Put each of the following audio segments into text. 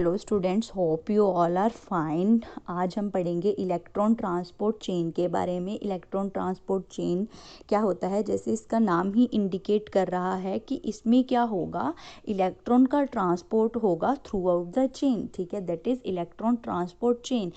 Hello students, hope you all are fine. आज हम पढ़ेंगे इलेक्ट्रॉन ट्रांसपोर्ट चेन के बारे में। इलेक्ट्रॉन ट्रांसपोर्ट चेन क्या होता है, जैसे इसका नाम ही इंडिकेट कर रहा है कि इसमें क्या होगा, इलेक्ट्रॉन का ट्रांसपोर्ट होगा थ्रू आउट द चेन। ठीक है, that is electron transport chain.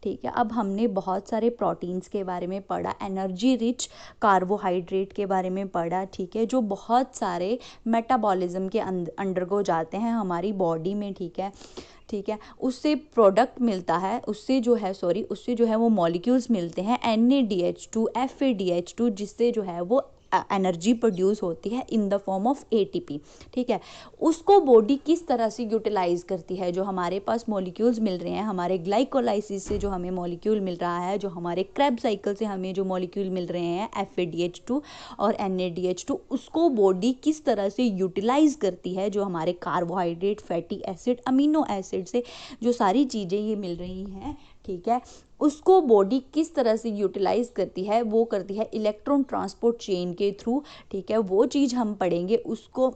ठीक है, अब हमने बहुत सारे प्रोटीन्स के बारे में पढ़ा, एनर्जी रिच कार्बोहाइड्रेट के बारे में पढ़ा। ठीक है, जो बहुत सारे मेटाबॉलिज्म के अंडरगो जाते हैं हमारी बॉडी में। ठीक है, उससे प्रोडक्ट मिलता है, उससे जो है वो मॉलिक्यूल्स मिलते हैं NADH2 FADH2, जिससे जो है वो एनर्जी प्रोड्यूस होती है in the form of ATP। ठीक है, उसको बॉडी किस तरह से यूटिलाइज करती है, जो हमारे पास मॉलिक्यूल्स मिल रहे हैं, हमारे ग्लाइकोलाइसिस से जो हमें मॉलिक्यूल मिल रहा है, जो हमारे क्रेब साइकिल से हमें जो मॉलिक्यूल मिल रहे हैं FADH2 और NADH2, उसको बॉडी किस तरह से यूटिलाइज करती है, जो हमारे carbohydrate, fatty acid, amino acid से जो सारी चीज़ें ये मिल रही हैं। ठीक है, उसको बॉडी किस तरह से यूटिलाइज करती है, वो करती है इलेक्ट्रॉन ट्रांसपोर्ट चेन के थ्रू। ठीक है, वो चीज़ हम पढ़ेंगे। उसको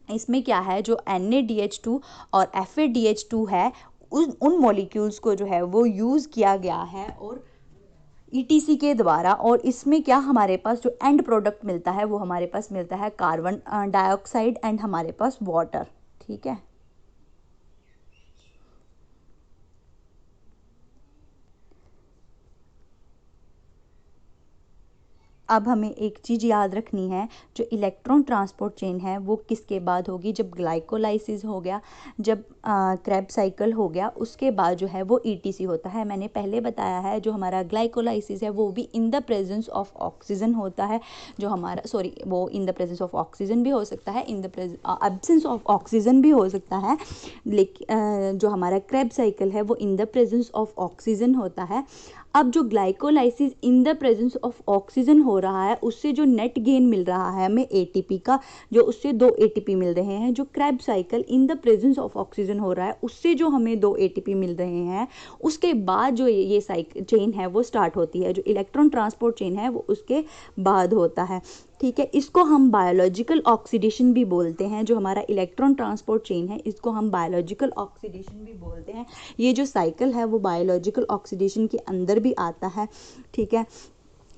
इसमें क्या है, जो NADH2 और FADH2 है, उन मॉलिक्यूल्स को जो है वो यूज़ किया गया है और ETC के द्वारा। और इसमें क्या हमारे पास जो एंड प्रोडक्ट मिलता है, वो हमारे पास मिलता है कार्बन डाइऑक्साइड एंड हमारे पास वाटर। ठीक है, अब हमें एक चीज़ याद रखनी है, जो इलेक्ट्रॉन ट्रांसपोर्ट चेन है वो किसके बाद होगी, जब ग्लाइकोलाइसिस हो गया, जब क्रेब साइकिल हो गया, उसके बाद जो है वो ETC होता है। मैंने पहले बताया है, जो हमारा ग्लाइकोलाइसिस है वो भी in the presence of oxygen होता है। जो हमारा वो in the presence of oxygen भी हो सकता है, in the absence of oxygen भी हो सकता है, लेकिन जो हमारा क्रेब साइकिल है वो in the presence of oxygen होता है। अब जो glycolysis in the presence of oxygen हो रहा है, उससे जो नेट गेन मिल रहा है हमें ATP का, जो उससे 2 ATP मिल रहे हैं। जो Krebs cycle in the presence of oxygen हो रहा है, उससे जो हमें 2 ATP मिल रहे हैं, उसके बाद जो ये साइकिल चेन है वो स्टार्ट होती है। जो इलेक्ट्रॉन ट्रांसपोर्ट चेन है वो उसके बाद होता है। ठीक है, इसको हम बायोलॉजिकल ऑक्सीडेशन भी बोलते हैं। जो हमारा इलेक्ट्रॉन ट्रांसपोर्ट चेन है, इसको हम बायोलॉजिकल ऑक्सीडेशन भी बोलते हैं। ये जो साइकिल है वो बायोलॉजिकल ऑक्सीडेशन के अंदर भी आता है। ठीक है,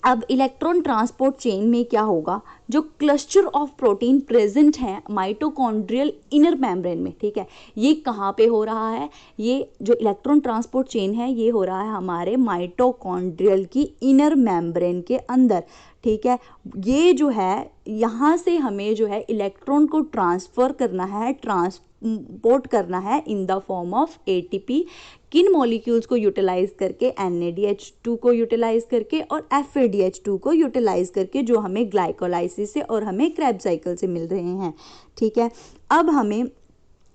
अब इलेक्ट्रॉन ट्रांसपोर्ट चेन में क्या होगा, जो क्लस्टर ऑफ प्रोटीन प्रेजेंट हैं माइटोकॉन्ड्रियल इनर मेम्ब्रेन में। ठीक है, ये कहाँ पे हो रहा है, ये जो इलेक्ट्रॉन ट्रांसपोर्ट चेन है ये हो रहा है हमारे माइटोकॉन्ड्रियल की इनर मेम्ब्रेन के अंदर। ठीक है, ये जो है यहाँ से हमें जो है इलेक्ट्रॉन को ट्रांसफ़र करना है, ट्रांसपोर्ट करना है in the form of ATP। किन मॉलिक्यूल्स को यूटिलाइज करके, NADH2 को यूटिलाइज करके और FADH2 को यूटिलाइज करके, जो हमें ग्लाइकोलाइसिस से और हमें क्रेब साइकिल से मिल रहे हैं। ठीक है, अब हमें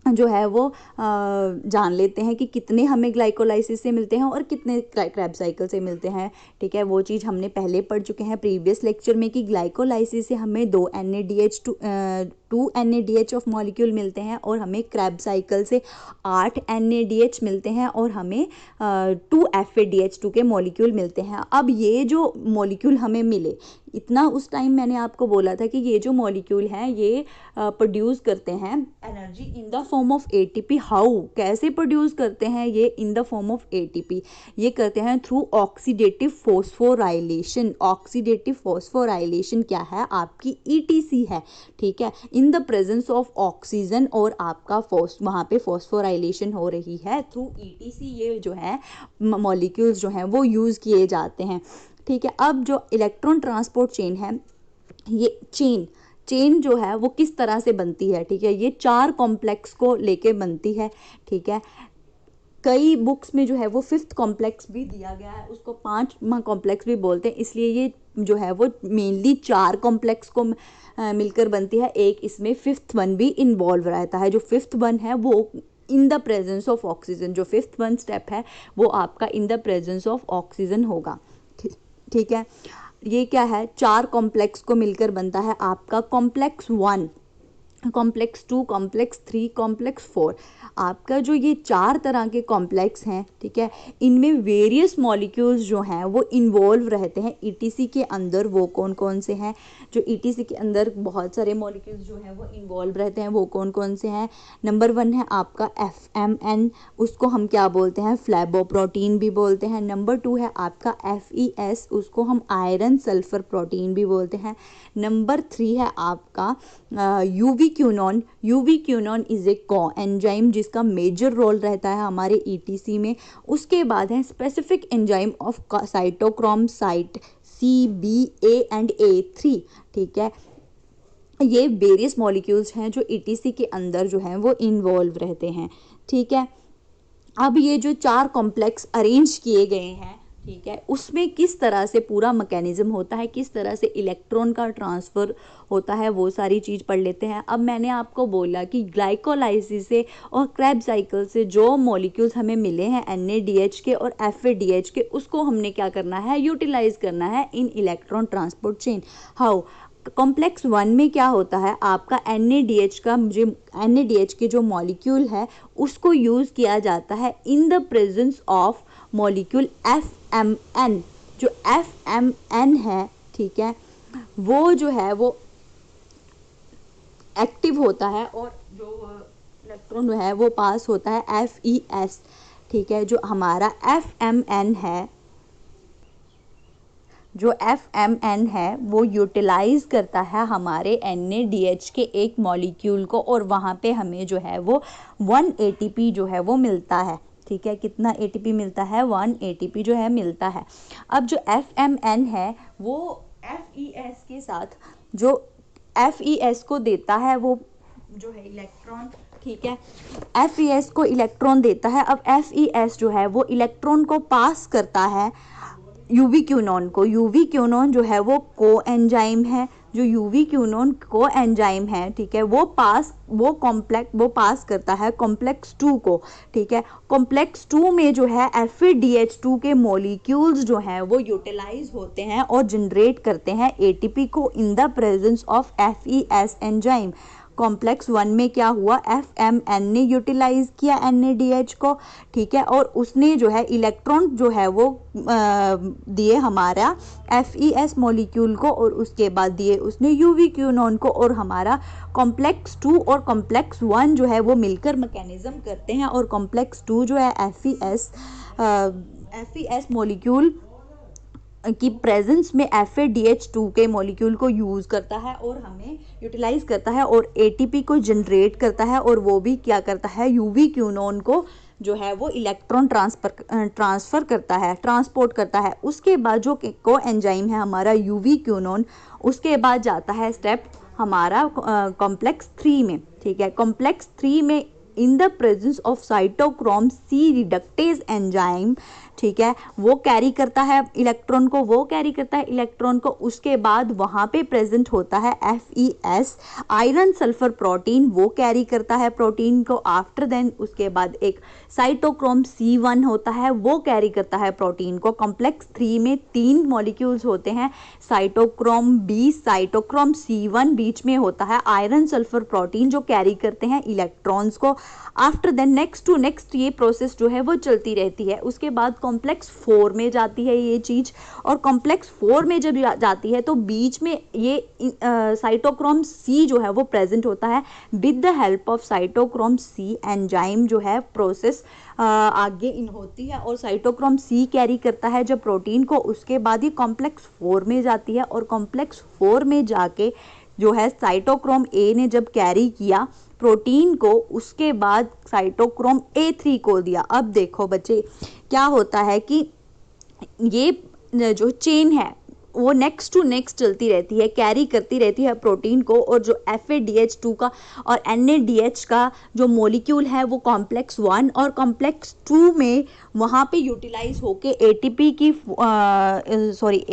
जो है वो जान लेते हैं कि कितने हमें ग्लाइकोलाइसिस से मिलते हैं और कितने क्रेब साइकिल से मिलते हैं। ठीक है, वो चीज़ हमने पहले पढ़ चुके हैं प्रीवियस लेक्चर में कि ग्लाइकोलाइसिस से हमें 2 NADH ऑफ मॉलिक्यूल मिलते हैं और हमें क्रेब साइकिल से 8 NADH मिलते हैं और हमें 2 FADH2 के मॉलिक्यूल मिलते हैं। अब ये जो मॉलिक्यूल हमें मिले, इतना उस टाइम मैंने आपको बोला था कि ये जो मॉलिक्यूल हैं ये प्रोड्यूस करते हैं energy in the form of ATP। How, कैसे प्रोड्यूस करते हैं ये in the form of ATP, ये करते हैं through oxidative phosphorylation. Oxidative phosphorylation क्या है, आपकी ETC है। ठीक है, in the presence of oxygen, और आपका वहाँ पे फॉस्फोराइलेशन हो रही है थ्रू ETC। ये जो है मॉलिक्यूल्स जो हैं वो यूज़ किए जाते हैं। ठीक है, अब जो इलेक्ट्रॉन ट्रांसपोर्ट चेन है, ये चेन जो है वो किस तरह से बनती है। ठीक है, ये 4 कॉम्प्लेक्स को लेके बनती है। ठीक है, कई बुक्स में जो है वो 5th कॉम्प्लेक्स भी दिया गया है, उसको 5वां कॉम्प्लेक्स भी बोलते हैं, इसलिए ये जो है वो मेनली 4 कॉम्प्लेक्स को मिलकर बनती है। एक इसमें 5th वन भी इन्वॉल्व रहता है। जो 5th वन है वो in the presence of oxygen, जो 5th वन स्टेप है वो आपका in the presence of oxygen होगा। ठीक है, ये क्या है, 4 कॉम्प्लेक्स को मिलकर बनता है आपका कॉम्प्लेक्स 1। Complex 2, complex 3, complex 4। आपका जो ये 4 तरह के कॉम्प्लेक्स हैं, ठीक है, इनमें वेरियस मॉलिक्यूल्स जो हैं वो इन्वॉल्व रहते हैं ईटीसी के अंदर। वो कौन कौन से हैं? जो ईटीसी के अंदर बहुत सारे मॉलिक्यूल्स जो हैं वो इन्वॉल्व रहते हैं, वो कौन कौन से हैं? नंबर 1 है आपका FMN, उसको हम क्या बोलते हैं? फ्लेबोप्रोटीन भी बोलते हैं। नंबर 2 है आपका FES, उसको हम आयरन सल्फर प्रोटीन भी बोलते हैं। नंबर 3 है आपका यूवी क्यूनॉन। यूवी क्यूनॉन इज ए को एंजाइम जिसका मेजर रोल रहता है हमारे ईटीसी में। उसके बाद है specific enzyme of cytochrome site CBA and A3, ठीक है। ये वेरियस मॉलिक्यूल्स हैं जो ईटीसी के अंदर जो हैं वो इन्वॉल्व रहते हैं, ठीक है। अब ये जो 4 कॉम्प्लेक्स अरेंज किए गए हैं, ठीक है, उसमें किस तरह से पूरा मैकेनिज्म होता है, किस तरह से इलेक्ट्रॉन का ट्रांसफ़र होता है, वो सारी चीज़ पढ़ लेते हैं। अब मैंने आपको बोला कि ग्लाइकोलाइसिस से और क्रेब्स साइकिल से जो मॉलिक्यूल्स हमें मिले हैं NADH के और FADH के, उसको हमने क्या करना है? यूटिलाइज करना है in electron transport chain. How? Complex 1 में क्या होता है? आपका NADH के जो मॉलिक्यूल है उसको यूज़ किया जाता है in the presence of molecule FMN। जो FMN है, ठीक है, वो जो है वो एक्टिव होता है और जो इलेक्ट्रॉन है वो पास होता है FES, ठीक है। जो हमारा FMN है, जो FMN है वो यूटिलाइज करता है हमारे NADH के एक मॉलिक्यूल को, और वहाँ पे हमें जो है वो 1 ATP जो है वो मिलता है, ठीक है। कितना ATP मिलता है? 1 ATP जो है मिलता है। अब जो FMN है वो FES के साथ, जो FES को देता है वो जो है इलेक्ट्रॉन, ठीक है, FES को इलेक्ट्रॉन देता है। अब FES जो है वो इलेक्ट्रॉन को पास करता है यूवी क्यूनॉन को। यूवी क्यूनॉन जो है वो को एंजाइम है। जो यूवी क्यूनॉन को एंजाइम है, ठीक है, वो पास करता है कॉम्प्लेक्स 2 को, ठीक है। कॉम्प्लेक्स 2 में जो है FADH2 के मॉलिक्यूल्स जो हैं वो यूटिलाइज होते हैं और जनरेट करते हैं ATP को in the presence of FES enzyme. Complex 1 में क्या हुआ? FMN ने यूटिलाइज किया NADH को, ठीक है, और उसने जो है इलेक्ट्रॉन जो है वो दिए हमारा FES मॉलिक्यूल को, और उसके बाद दिए उसने यूवी क्यूनॉन को, और हमारा कॉम्प्लेक्स 2 और कॉम्प्लेक्स 1 जो है वो मिलकर मैकेनिज्म करते हैं, और कॉम्प्लेक्स 2 जो है FES मॉलिक्यूल की प्रेजेंस में FADH2 के मॉलिक्यूल को यूज़ करता है और हमें यूटिलाइज करता है और ATP को जनरेट करता है, और वो भी क्या करता है? यूवी क्यूनॉन को जो है वो इलेक्ट्रॉन ट्रांसफ़र करता है, ट्रांसपोर्ट करता है। उसके बाद जो को एंजाइम है हमारा यूवी क्यूनॉन, उसके बाद जाता है स्टेप हमारा कॉम्प्लेक्स 3 में, ठीक है। कॉम्प्लेक्स 3 में in the presence of cytochrome C reductase enzyme, ठीक है, वो कैरी करता है इलेक्ट्रॉन को। उसके बाद वहाँ पे प्रेजेंट होता है FES आयरन सल्फर प्रोटीन, वो कैरी करता है प्रोटीन को। आफ्टर देन उसके बाद एक साइटोक्रोम C1 होता है, वो कैरी करता है प्रोटीन को। कॉम्प्लेक्स 3 में 3 मॉलिक्यूल्स होते हैं, साइटोक्रोम B, साइटोक्रोम C1, बीच में होता है आयरन सल्फर प्रोटीन जो कैरी करते हैं इलेक्ट्रॉन्स को। After then next to next ये प्रोसेस जो है वो चलती रहती है। उसके बाद कॉम्प्लेक्स 4 में जाती है ये चीज़, और कॉम्प्लेक्स 4 में जब जाती है तो बीच में ये साइटोक्रोम C जो है वो प्रेजेंट होता है। With the help of cytochrome C enzyme जो है प्रोसेस आगे इन होती है, और साइटोक्रोम C कैरी करता है जब प्रोटीन को। उसके बाद ये कॉम्प्लेक्स 4 में जाती है, और कॉम्प्लेक्स 4 में जाके जो है साइटोक्रोम A ने जब कैरी किया प्रोटीन को, उसके बाद साइटोक्रोम A3 को दिया। अब देखो बच्चे क्या होता है कि ये जो चेन है वो नेक्स्ट टू नेक्स्ट चलती रहती है, कैरी करती रहती है प्रोटीन को, और जो FADH2 का और NADH का जो मॉलिक्यूल है वो कॉम्प्लेक्स 1 और कॉम्प्लेक्स 2 में वहाँ पे यूटिलाइज होके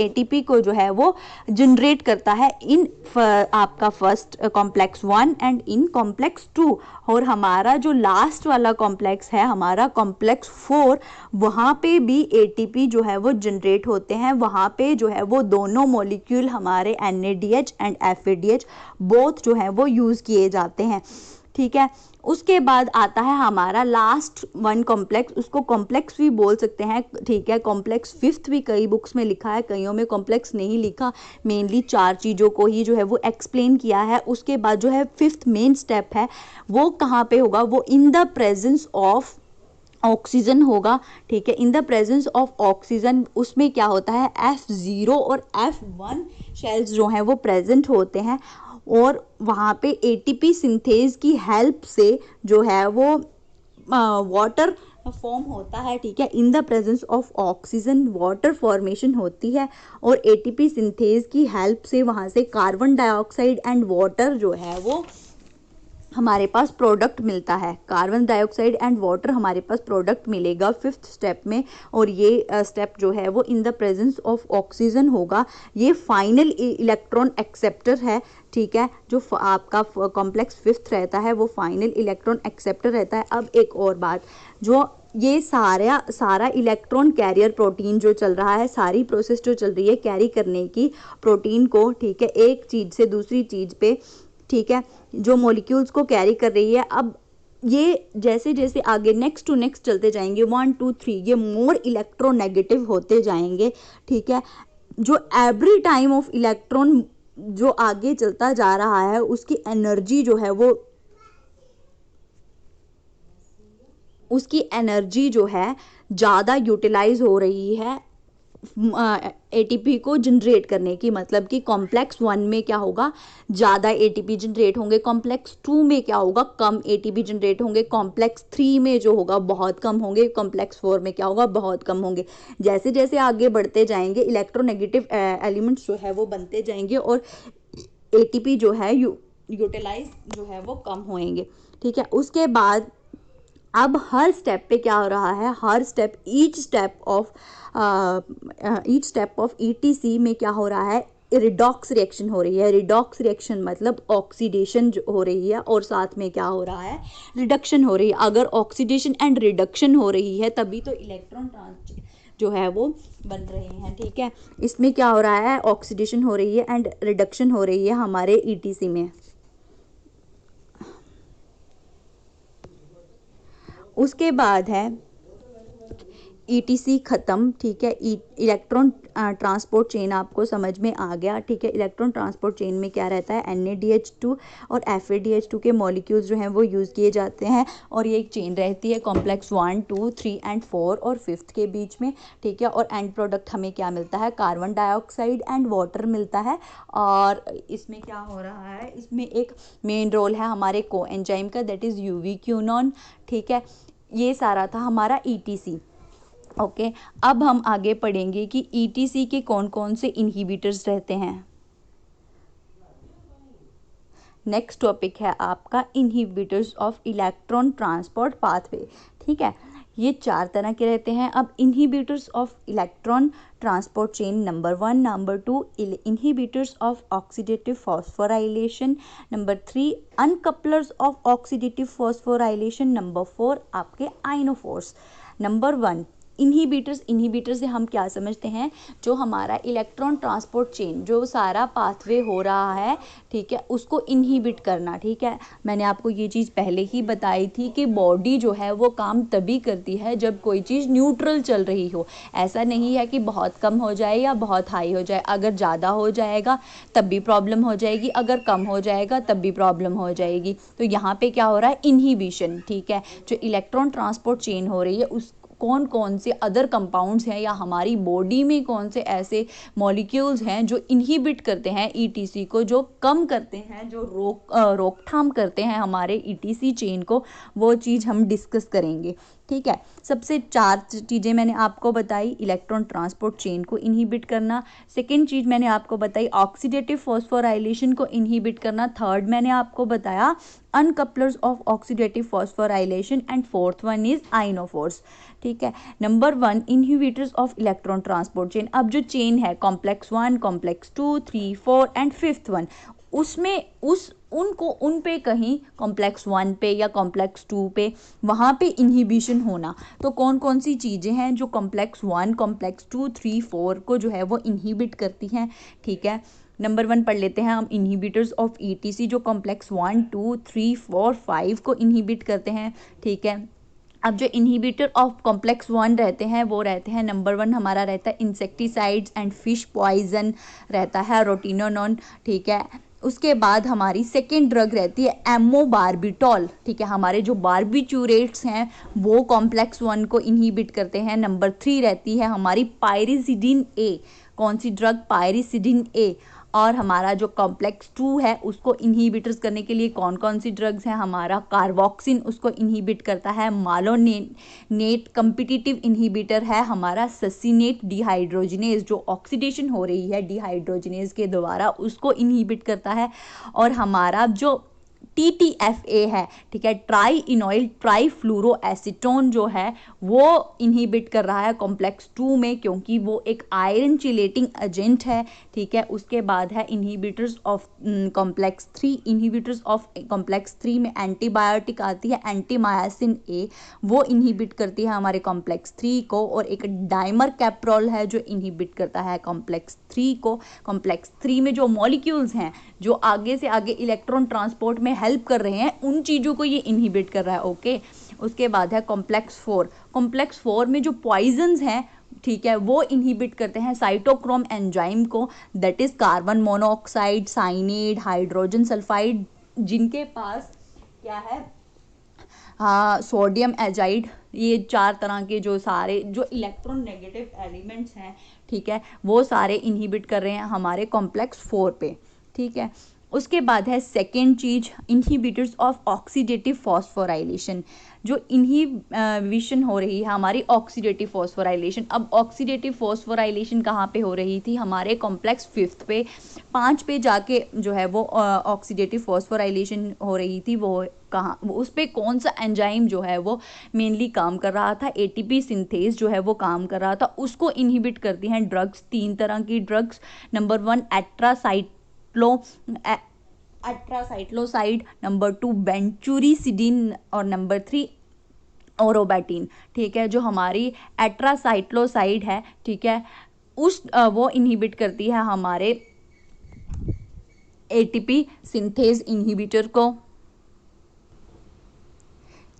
ATP को जो है वो जनरेट करता है इन आपका first complex 1 and in complex 2। और हमारा जो लास्ट वाला कॉम्प्लेक्स है हमारा कॉम्प्लेक्स 4, वहाँ पे भी ATP जो है वो जनरेट होते हैं। वहाँ पे जो है वो दोनों मॉलिक्यूल हमारे NADH एंड FADH बोथ जो है वो यूज़ किए जाते हैं, ठीक है। उसके बाद आता है हमारा लास्ट वन कॉम्प्लेक्स, उसको कॉम्प्लेक्स भी बोल सकते हैं, ठीक है। कॉम्प्लेक्स फिफ्थ भी कई बुक्स में लिखा है, कईयों में कॉम्प्लेक्स नहीं लिखा, मेनली 4 चीज़ों को ही जो है वो एक्सप्लेन किया है। उसके बाद जो है फिफ्थ मेन स्टेप है वो कहाँ पे होगा, वो in the presence of oxygen होगा, ठीक है। In the presence of oxygen उसमें क्या होता है, F0 और F1 शेल्स जो हैं वो प्रेजेंट होते हैं और वहाँ पे ATP सिंथेज की हेल्प से जो है वो वाटर फॉर्म होता है, ठीक है। In the presence of oxygen water formation होती है और ATP सिंथेज की हेल्प से वहाँ से कार्बन डाइऑक्साइड एंड वाटर जो है वो हमारे पास प्रोडक्ट मिलता है। कार्बन डाइऑक्साइड एंड वाटर हमारे पास प्रोडक्ट मिलेगा फिफ्थ स्टेप में, और ये स्टेप जो है वो in the presence of oxygen होगा। ये फाइनल इलेक्ट्रॉन एक्सेप्टर है, ठीक है। जो आपका कॉम्प्लेक्स फिफ्थ रहता है वो फाइनल इलेक्ट्रॉन एक्सेप्टर रहता है। अब एक और बात, जो ये सारा इलेक्ट्रॉन कैरियर प्रोटीन जो चल रहा है, सारी प्रोसेस जो चल रही है कैरी करने की प्रोटीन को, ठीक है, एक चीज़ से दूसरी चीज़ पे, ठीक है, जो मॉलिक्यूल्स को कैरी कर रही है। अब ये जैसे जैसे आगे नेक्स्ट टू नेक्स्ट चलते जाएंगे 1 2 3 ये मोर इलेक्ट्रोनेगेटिव होते जाएंगे, ठीक है। जो एवरी टाइम ऑफ इलेक्ट्रॉन जो आगे चलता जा रहा है उसकी एनर्जी जो है वो, उसकी एनर्जी जो है ज़्यादा यूटिलाइज हो रही है ATP को जनरेट करने की। मतलब कि कॉम्प्लेक्स 1 में क्या होगा, ज़्यादा ATP जनरेट होंगे, कॉम्प्लेक्स 2 में क्या होगा, कम ATP जनरेट होंगे, कॉम्प्लेक्स 3 में जो होगा बहुत कम होंगे, कॉम्प्लेक्स 4 में क्या होगा, बहुत कम होंगे। जैसे जैसे आगे बढ़ते जाएंगे इलेक्ट्रोनेगेटिव एलिमेंट्स जो है वो बनते जाएंगे और ATP जो है यूटिलाइज जो है वो कम होएंगे, ठीक है। उसके बाद अब हर स्टेप पे क्या हो रहा है, हर step each step of ETC में क्या हो रहा है, रिडॉक्स रिएक्शन हो रही है। रिडॉक्स रिएक्शन मतलब ऑक्सीडेशन हो रही है और साथ में क्या हो रहा है, रिडक्शन हो रही है। अगर ऑक्सीडेशन एंड रिडक्शन हो रही है तभी तो इलेक्ट्रॉन जो है वो बन रहे हैं, ठीक है। इसमें क्या हो रहा है, ऑक्सीडेशन हो रही है एंड रिडक्शन हो रही है हमारे ETC में। उसके बाद है ETC ख़त्म, ठीक है। इलेक्ट्रॉन ट्रांसपोर्ट चेन आपको समझ में आ गया, ठीक है। इलेक्ट्रॉन ट्रांसपोर्ट चेन में क्या रहता है, NADH2 और FADH2 के मॉलिक्यूल्स जो हैं वो यूज़ किए जाते हैं और ये एक चेन रहती है कॉम्प्लेक्स 1 2 3 एंड 4 और 5th के बीच में, ठीक है। और एंड प्रोडक्ट हमें क्या मिलता है, कार्बन डाइऑक्साइड एंड वाटर मिलता है। और इसमें क्या हो रहा है, इसमें एक मेन रोल है हमारे कोएंजाइम का, दैट इज़ यूबीक्विनोन, ठीक है। ये सारा था हमारा ETC, ओके। अब हम आगे पढ़ेंगे कि ETC के कौन कौन से इनहिबिटर्स रहते हैं। नेक्स्ट टॉपिक है आपका inhibitors of electron transport pathway, ठीक है। ये 4 तरह के रहते हैं। अब inhibitors of electron transport chain, number 1, number 2 inhibitors of oxidative phosphorylation, number 3 uncouplers of oxidative phosphorylation, number 4 आपके आइनोफोर्स। नंबर 1 इनहिबिटर से हम क्या समझते हैं, जो हमारा इलेक्ट्रॉन ट्रांसपोर्ट चेन जो सारा पाथवे हो रहा है, ठीक है, उसको इनहिबिट करना, ठीक है। मैंने आपको ये चीज़ पहले ही बताई थी कि बॉडी जो है वो काम तभी करती है जब कोई चीज़ न्यूट्रल चल रही हो। ऐसा नहीं है कि बहुत कम हो जाए या बहुत हाई हो जाए, अगर ज़्यादा हो जाएगा तब भी प्रॉब्लम हो जाएगी, अगर कम हो जाएगा तब भी प्रॉब्लम हो जाएगी। तो यहाँ पे क्या हो रहा है, इनहिबिशन, ठीक है। जो इलेक्ट्रॉन ट्रांसपोर्ट चेन हो रही है उस कौन कौन से अदर कंपाउंड्स हैं या हमारी बॉडी में कौन से ऐसे मॉलिक्यूल्स हैं जो इनहिबिट करते हैं ETC को, जो कम करते हैं, जो रोकथाम करते हैं हमारे ETC चेन को, वो चीज़ हम डिस्कस करेंगे, ठीक है। सबसे 4 चीज़ें मैंने आपको बताई, इलेक्ट्रॉन ट्रांसपोर्ट चेन को इनहिबिट करना। सेकेंड चीज़ मैंने आपको बताई ऑक्सीडेटिव फॉस्फोराइलेशन को इनहिबिट करना। थर्ड मैंने आपको बताया uncouplers of oxidative phosphorylation and fourth one is ionophores, ठीक है। Number 1 inhibitors of electron transport chain. अब जो चेन है complex 1, complex 2, 3, 4 and 5th one, उसमें उन पे कहीं कॉम्प्लेक्स 1 पे या कॉम्प्लेक्स 2 पे वहाँ पे इनहिबिशन होना। तो कौन कौन सी चीज़ें हैं जो कॉम्प्लेक्स 1, कॉम्प्लेक्स 2, 3, 4 को जो है वो इनहिबिट करती हैं, ठीक है। नंबर 1 पढ़ लेते हैं हम, इनहिबिटर्स ऑफ ईटीसी जो कॉम्प्लेक्स 1, 2, 3, 4, 5 को इनहिबिट करते हैं, ठीक है। अब जो इनहिबिटर ऑफ कॉम्प्लेक्स 1 रहते हैं वो रहते हैं, नंबर 1 हमारा रहता है इंसेक्टिसाइड्स एंड फिश पॉइजन रहता है, रोटिनोनॉन, ठीक है। उसके बाद हमारी सेकेंड ड्रग रहती है एमोबार्बिटॉल, ठीक है। हमारे जो बार्बिट्यूरेट्स हैं वो कॉम्प्लेक्स 1 को इनहिबिट करते हैं। नंबर 3 रहती है हमारी पायरिसिडिन ए, कौन सी ड्रग, पायरिसिडिन ए। और हमारा जो कॉम्प्लेक्स 2 है उसको इनहिबिटर्स करने के लिए कौन कौन सी ड्रग्स हैं, हमारा कार्बोक्सिन उसको इनहिबिट करता है, मालोनेट कम्पिटिटिव इनहिबिटर है हमारा, ससिनेट डिहाइड्रोजिनेज जो ऑक्सीडेशन हो रही है डिहाइड्रोजिनेज के द्वारा उसको इनहिबिट करता है। और हमारा जो TTFA है, ठीक है, ट्राई इनॉइल ट्राईफ्लोरोएसीटोन जो है वो इनहिबिट कर रहा है कॉम्प्लेक्स 2 में, क्योंकि वो एक आयरन चिलेटिंग एजेंट है, ठीक है। उसके बाद है inhibitors of complex 3, inhibitors of complex 3 में एंटीबायोटिक आती है एंटीमायासिन ए, वो इनहिबिट करती है हमारे कॉम्प्लेक्स 3 को। और एक डाइमर कैप्रोल है जो इनहिबिट करता है कॉम्प्लेक्स 3 को। कॉम्प्लेक्स 3 में जो मॉलिक्यूल्स हैं जो आगे से आगे इलेक्ट्रॉन ट्रांसपोर्ट में हेल्प कर रहे हैं उन चीज़ों को ये इनहिबिट कर रहा है, ओके। उसके बाद है कॉम्प्लेक्स 4, कॉम्प्लेक्स 4 में जो पॉइजन्स हैं, ठीक है, वो इनहिबिट करते हैं साइटोक्रोम एंजाइम को, that is carbon monoxide, signed, hydrogen sulphide, जिनके पास क्या है, हाँ, सोडियम एजाइड, ये 4 तरह के जो सारे जो इलेक्ट्रॉन नेगेटिव एलिमेंट्स हैं, ठीक है, वो सारे इनहिबिट कर रहे हैं हमारे कॉम्प्लेक्स 4 पे, ठीक है। उसके बाद है सेकेंड चीज, इनहिबिटर्स ऑफ ऑक्सीडेटिव फॉस्फोराइलेशन, जो इनहिबिशन हो रही है हमारी ऑक्सीडेटिव फॉस्फोराइलेशन। अब ऑक्सीडेटिव फॉस्फोराइलेशन कहाँ पे हो रही थी, हमारे कॉम्प्लेक्स 5 पे, 5 पे जाके जो है वो ऑक्सीडेटिव फॉस्फोराइलेशन हो रही थी, वो कहाँ, उस पर कौन सा एंजाइम जो है वो मेनली काम कर रहा था, एटीपी सिंथेज जो है वो काम कर रहा था, उसको इनहिबिट करती हैं ड्रग्स, 3 तरह की ड्रग्स। नंबर 1 एट्रासाइक्लोसाइड, नंबर 2 बेंचुरिसिडिन और नंबर 3 ओरोबैटिन, ठीक है। जो हमारी एट्रासाइक्लोसाइड है, ठीक है, वो इनहिबिट करती है हमारे एटीपी सिंथेज इनहिबिटर को।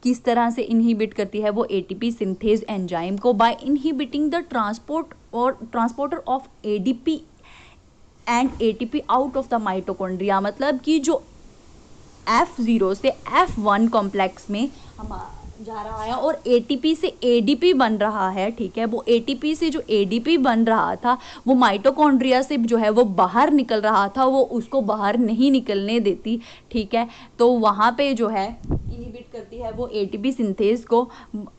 किस तरह से इनहिबिट करती है वो एटीपी सिंथेज एंजाइम को, by inhibiting the transporter of ADP and ATP out of the mitochondria. मतलब कि जो F0 से F1 कॉम्प्लेक्स में हम जा रहा है और एटीपी से एडीपी बन रहा है, ठीक है, वो एटीपी से जो एडीपी बन रहा था वो माइटोकॉन्ड्रिया से जो है वो बाहर निकल रहा था, वो उसको बाहर नहीं निकलने देती, ठीक है। तो वहाँ पे जो है इनहिबिट करती है वो एटीपी सिंथेज को।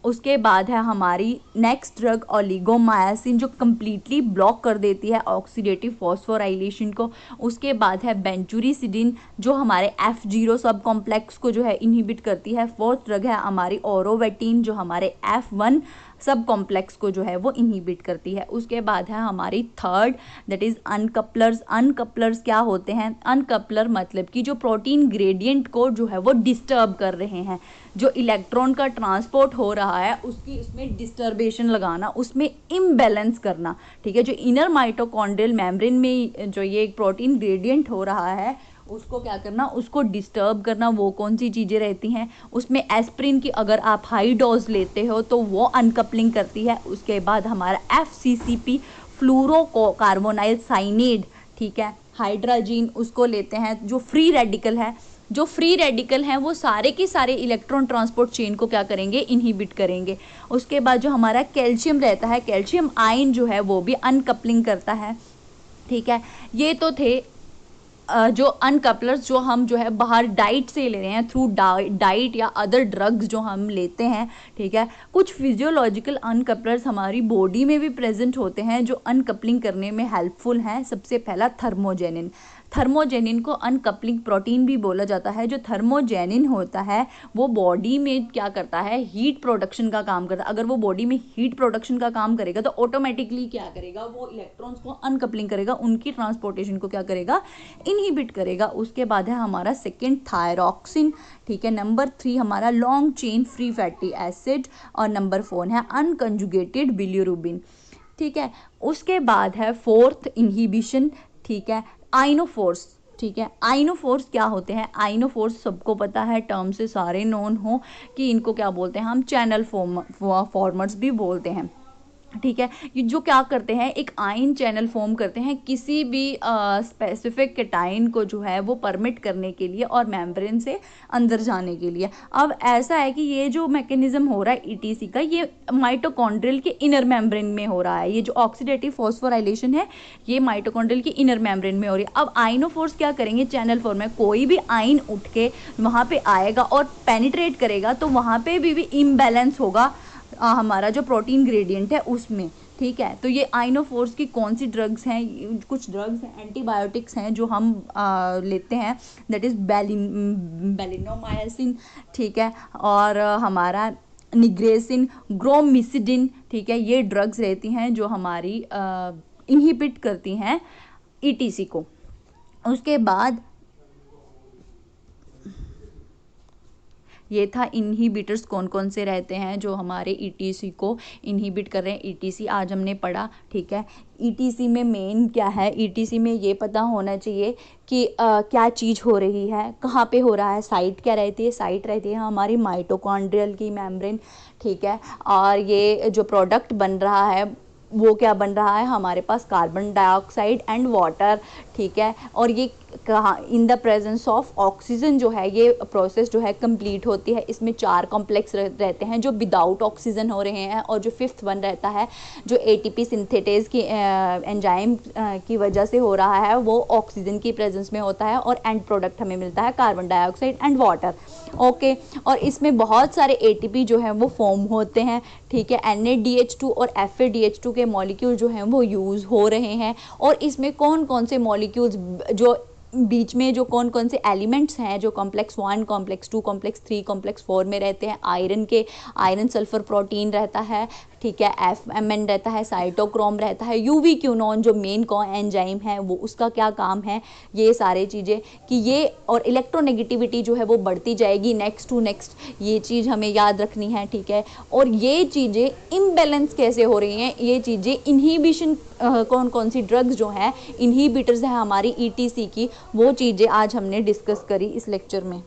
उसके बाद है हमारी नेक्स्ट ड्रग ओलिगोमायासिन, जो कम्प्लीटली ब्लॉक कर देती है ऑक्सीडेटिव फॉस्फोराइलेशन को। उसके बाद है बेंचुरिसिडिन, जो हमारे F0 सब कॉम्प्लेक्स को जो है इनहिबिट करती है। फोर्थ ड्रग है हमारी ओरोवेटिन, जो हमारे F1 सब कॉम्प्लेक्स को जो है वो इनहिबिट करती है। उसके बाद है हमारी थर्ड, दैट इज अनकपलर्स। अनकपलर्स क्या होते हैं, अनकपलर मतलब कि जो प्रोटीन ग्रेडियंट को जो है वो डिस्टर्ब कर रहे हैं, जो इलेक्ट्रॉन का ट्रांसपोर्ट हो रहा है उसकी उसमें डिस्टर्बेशन लगाना, उसमें इम्बैलेंस करना, ठीक है। जो इनर माइटोकॉन्ड्रियल मेम्ब्रेन में जो ये एक प्रोटीन ग्रेडियंट हो रहा है उसको क्या करना, उसको डिस्टर्ब करना। वो कौन सी चीज़ें रहती हैं उसमें, एस्प्रिन की अगर आप हाई डोज लेते हो तो वो अनकपलिंग करती है। उसके बाद हमारा FCCP फ्लूरो कार्बोनाइल साइनेड, ठीक है, हाइड्राजीन, उसको लेते हैं। जो फ्री रेडिकल है, जो फ्री रेडिकल हैं वो सारे के सारे इलेक्ट्रॉन ट्रांसपोर्ट चेन को क्या करेंगे, इनहिबिट करेंगे। उसके बाद जो हमारा कैल्शियम रहता है, कैल्शियम आयन जो है वो भी अनकपलिंग करता है, ठीक है। ये तो थे जो अनकपलर्स जो हम जो है बाहर डाइट से ले रहे हैं, थ्रू डाइट या अदर ड्रग्स जो हम लेते हैं, ठीक है। कुछ फिजियोलॉजिकल अनकपलर्स हमारी बॉडी में भी प्रेजेंट होते हैं जो अनकपलिंग करने में हेल्पफुल हैं। सबसे पहला थर्मोजेनिन। थर्मोजेनिन को अनकपलिंग प्रोटीन भी बोला जाता है। जो थर्मोजेनिन होता है वो बॉडी में क्या करता है, हीट प्रोडक्शन का काम करता है। अगर वो बॉडी में हीट प्रोडक्शन का काम करेगा तो ऑटोमेटिकली क्या करेगा, वो इलेक्ट्रॉन्स को अनकपलिंग करेगा, उनकी ट्रांसपोर्टेशन को क्या करेगा, इनहिबिट करेगा। उसके बाद है हमारा सेकेंड थायरॉक्सिन, ठीक है। नंबर 3 हमारा long chain free fatty acid, और नंबर 4 है अनकंजुगेटेड बिलिरुबिन, ठीक है। उसके बाद है फोर्थ इनहिबिशन, ठीक है, आइनोफोर्स, ठीक है। आइनोफोर्स क्या होते हैं, आइनोफोर्स सबको पता है, टर्म से सारे नोन हो कि इनको क्या बोलते हैं हम, चैनल फॉर्मर्स भी बोलते हैं, ठीक है। ये जो क्या करते हैं, एक आयन चैनल फॉर्म करते हैं किसी भी स्पेसिफिक कैटायन को जो है वो परमिट करने के लिए और मेम्ब्रेन से अंदर जाने के लिए। अब ऐसा है कि ये जो मैकेनिज्म हो रहा है ईटीसी का, ये माइटोकॉन्ड्रियल के इनर मेम्ब्रेन में हो रहा है। ये जो ऑक्सीडेटिव फॉस्फोराइलेशन है ये माइटोकॉन्ड्रियल के इनर मेम्ब्रेन में हो रही है। अब आइनोफोर्स क्या करेंगे, चैनल फॉर्म में कोई भी आयन उठ के वहाँ पे आएगा और पेनिट्रेट करेगा तो वहाँ पे भी इम्बैलेंस होगा हमारा जो प्रोटीन ग्रेडियंट है उसमें, ठीक है। तो ये आइनोफोर्स की कौन सी ड्रग्स हैं, कुछ ड्रग्स हैं, एंटीबायोटिक्स हैं जो हम लेते हैं, दैट इज़ बेलिनोमायसिन, ठीक है, और हमारा निग्रेसिन, ग्रोमिसिडिन, ठीक है। ये ड्रग्स रहती हैं जो हमारी इनहिबिट करती हैं ईटीसी को। उसके बाद ये था इनहिबिटर्स कौन कौन से रहते हैं जो हमारे ईटीसी को इनहिबिट कर रहे हैं। ईटीसी आज हमने पढ़ा, ठीक है। ईटीसी में मेन क्या है, ईटीसी में ये पता होना चाहिए कि क्या चीज़ हो रही है, कहाँ पे हो रहा है, साइट क्या रहती है, साइट रहती है हमारी माइटोकॉन्ड्रियल की मेम्ब्रेन, ठीक है। और ये जो प्रोडक्ट बन रहा है वो क्या बन रहा है, हमारे पास कार्बन डाइऑक्साइड एंड वाटर, ठीक है। और ये कहाँ, in the presence of oxygen जो है ये प्रोसेस जो है कंप्लीट होती है। इसमें 4 कॉम्प्लेक्स रहते हैं जो विदाउट ऑक्सीजन हो रहे हैं, और जो 5th वन रहता है जो एटीपी सिंथेटेज की एंजाइम की वजह से हो रहा है वो ऑक्सीजन की प्रेजेंस में होता है, और एंड प्रोडक्ट हमें मिलता है carbon dioxide and water, okay. और इसमें बहुत सारे एटीपी जो है वो फॉर्म होते हैं, ठीक है। NADH2 और FADH2 के मॉलिक्यूल जो हैं वो यूज़ हो रहे हैं। और इसमें कौन कौन से मॉलिक्यूल्स जो बीच में जो कौन कौन से एलिमेंट्स हैं जो कॉम्प्लेक्स 1, कॉम्प्लेक्स 2, कॉम्प्लेक्स 3, कॉम्प्लेक्स 4 में रहते हैं, आयरन सल्फर प्रोटीन रहता है, ठीक है, FMN रहता है, साइटोक्रोम रहता है, UV क्यूनोन जो मेन एंजाइम है वो उसका क्या काम है, ये सारी चीज़ें कि ये, और इलेक्ट्रोनेगेटिविटी जो है वो बढ़ती जाएगी नेक्स्ट टू नेक्स्ट, ये चीज़ हमें याद रखनी है, ठीक है। और ये चीज़ें इम्बैलेंस कैसे हो रही हैं, ये चीज़ें इनहिबिशन कौन कौन सी ड्रग्स जो हैं इनहिबिटर्स हैं हमारी ईटीसी की, वो चीज़ें आज हमने डिस्कस करी इस लेक्चर में।